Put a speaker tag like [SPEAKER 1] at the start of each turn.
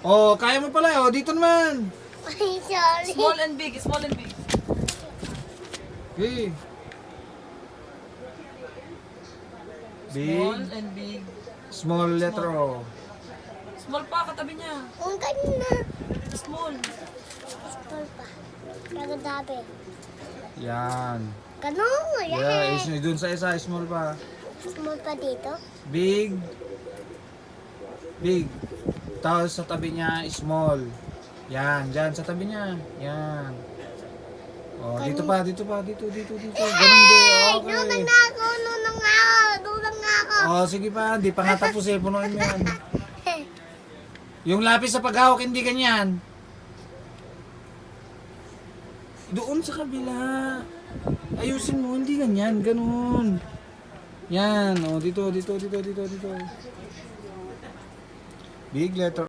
[SPEAKER 1] Oh, kaya mo pala. Oh, dito naman.
[SPEAKER 2] Ay, sorry.
[SPEAKER 3] Small and big, small and big.
[SPEAKER 1] Okay.
[SPEAKER 3] Small
[SPEAKER 1] Big,
[SPEAKER 3] and big.
[SPEAKER 1] small letter O.
[SPEAKER 3] Small pa, katabi niya.
[SPEAKER 2] Ang ganda.
[SPEAKER 3] Small.
[SPEAKER 2] Small pa. Kagadabi.
[SPEAKER 1] Yan.
[SPEAKER 2] Ganun.
[SPEAKER 1] Yeah,
[SPEAKER 2] Yan.
[SPEAKER 1] dun sa isa, small pa.
[SPEAKER 2] Small pa dito.
[SPEAKER 1] Big. Big. Tapos sa tabi niya, small. Yan, dyan sa tabi niya. Yan. Oh, dito pa, dito. Ganun din. Okay.
[SPEAKER 2] Nunang ako.
[SPEAKER 1] Oh, sige pa, di pa nga tapos eh. Punuin mo yan. Yung lapis sa paghawak, hindi ganyan. Doon sa kabila. Ayusin mo, hindi ganyan. Ganun. Yan. Oh, dito. Big letter